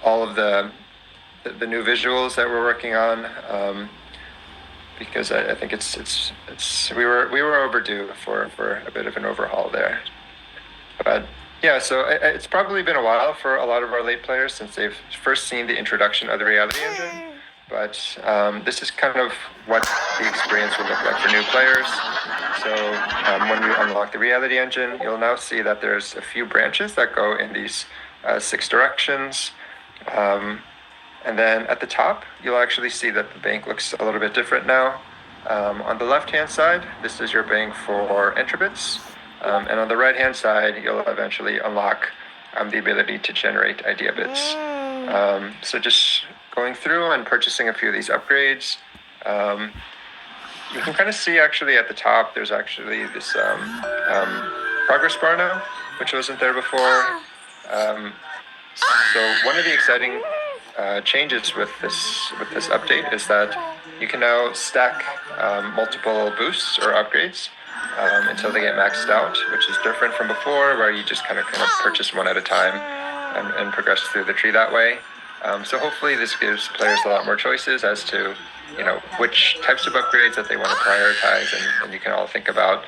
all of the new visuals that we're working on, because I think we were overdue for a bit of an overhaul there. But yeah, so it's probably been a while for a lot of our late players since they've first seen the introduction of the reality engine. But this is kind of what the experience will look like for new players. So when you unlock the reality engine, you'll now see that there's a few branches that go in these 6 directions. And then at the top, you'll actually see that the bank looks a little bit different now. On the left-hand side, this is your bank for entry bits. And on the right-hand side, you'll eventually unlock the ability to generate idea bits. So just going through and purchasing a few of these upgrades. You can kind of see actually at the top, there's actually this progress bar now, which wasn't there before. So one of the exciting changes with this update is that you can now stack multiple boosts or upgrades until they get maxed out, which is different from before, where you just kind of purchase one at a time and progress through the tree that way. So hopefully this gives players a lot more choices as to which types of upgrades that they want to prioritize, and you can all think about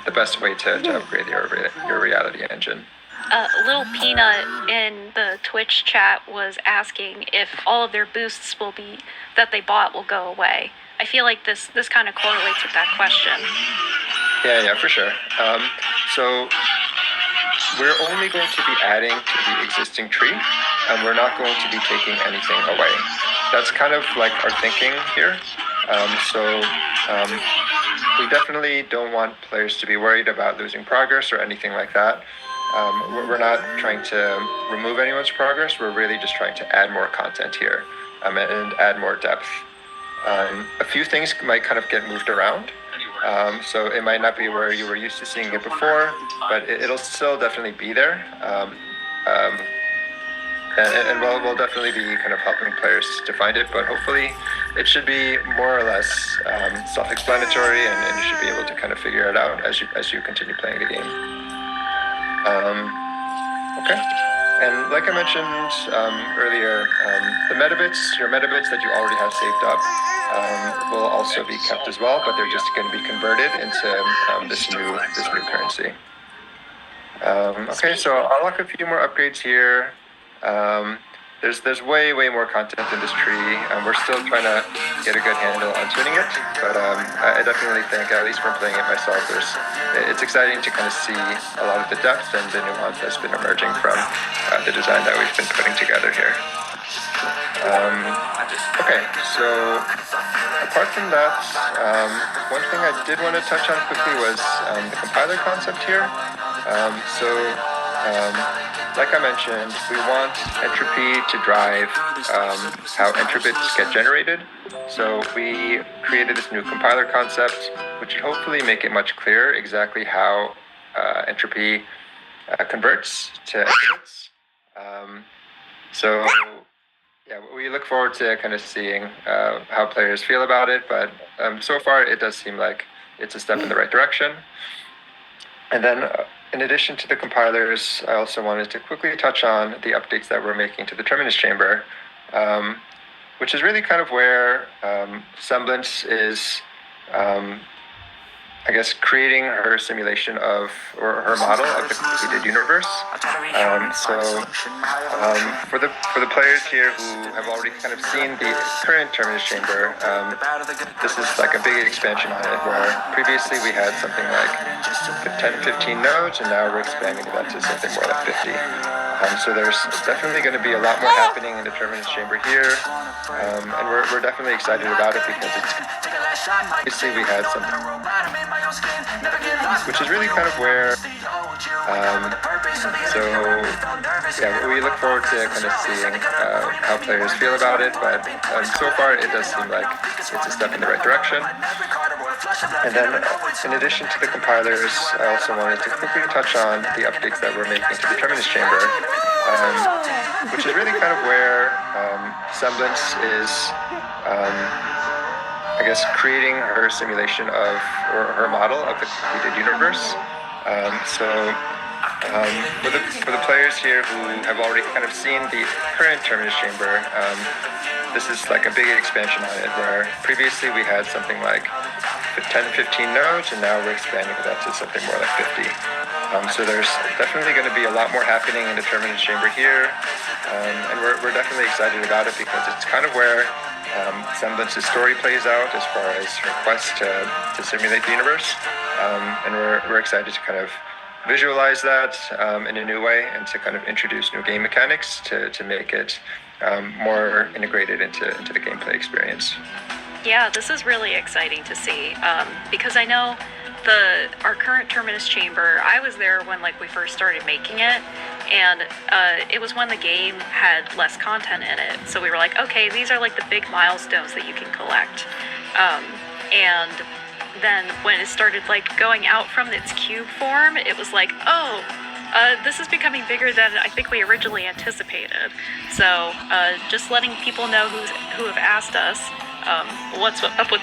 the best way to upgrade your reality engine. Little Peanut in the Twitch chat was asking if all of their boosts that they bought will go away. I feel like this kind of correlates with that question. Yeah, for sure. So we're only going to be adding to the existing tree, and we're not going to be taking anything away. That's kind of like our thinking here. We definitely don't want players to be worried about losing progress or anything like that. We're not trying to remove anyone's progress. We're really just trying to add more content here and add more depth. A few things might kind of get moved around. So it might not be where you were used to seeing it before, but it'll still definitely be there. And we'll definitely be kind of helping players to find it, but hopefully it should be more or less self-explanatory, and you should be able to kind of figure it out as you continue playing the game. Okay. And like I mentioned earlier, your metabits that you already have saved up will also be kept as well, but they're just going to be converted into this new currency. Okay, so I'll unlock a few more upgrades here. There's way more content in this tree, and we're still trying to get a good handle on tuning it, but I definitely think, at least from playing it myself, it's exciting to kind of see a lot of the depth and the nuance that's been emerging from the design that we've been putting together here. Okay, so apart from that, one thing I did want to touch on quickly was the compiler concept here. Like I mentioned, we want entropy to drive how entry bits get generated. So we created this new compiler concept, which should hopefully make it much clearer exactly how entropy converts to entry bits. So yeah, we look forward to kind of seeing how players feel about it, but so far it does seem like it's a step in the right direction. And then in addition to the compilers, I also wanted to quickly touch on the updates that we're making to the Terminus chamber, which is really kind of where Semblance is, I guess, creating her simulation of, or her model of the completed universe. For the players here who have already kind of seen the current Terminus chamber, this is like a big expansion on it, where previously we had something like 10-15 nodes, and now we're expanding that to something more like 50. So there's definitely going to be a lot more happening in the Terminus chamber here, and we're definitely excited about it because it's obviously we had something, which is really kind of where, we look forward to kind of seeing how players feel about it, but so far it does seem like it's a step in the right direction. And then, in addition to the compilers, I also wanted to quickly touch on the updates that we're making to the Terminus chamber, which is really kind of where Semblance is, I guess, creating her simulation of, or her model of the completed universe. For the players here who have already kind of seen the current Terminus Chamber, this is like a big expansion on it, where previously we had something like 10, 15 nodes, and now we're expanding that to something more like 50. So there's definitely going to be a lot more happening in the Terminus Chamber here, and we're definitely excited about it because it's kind of where Semblance's story plays out as far as her quest to simulate the universe, and we're excited to kind of visualize that in a new way and to kind of introduce new game mechanics to make it more integrated into the gameplay experience. Yeah, this is really exciting to see because I know our current Terminus Chamber, I was there when like we first started making it, and it was when the game had less content in it. So we were like, okay, these are like the big milestones that you can collect. And then when it started like going out from its cube form, it was like, oh, this is becoming bigger than I think we originally anticipated. So just letting people know who have asked us what's up with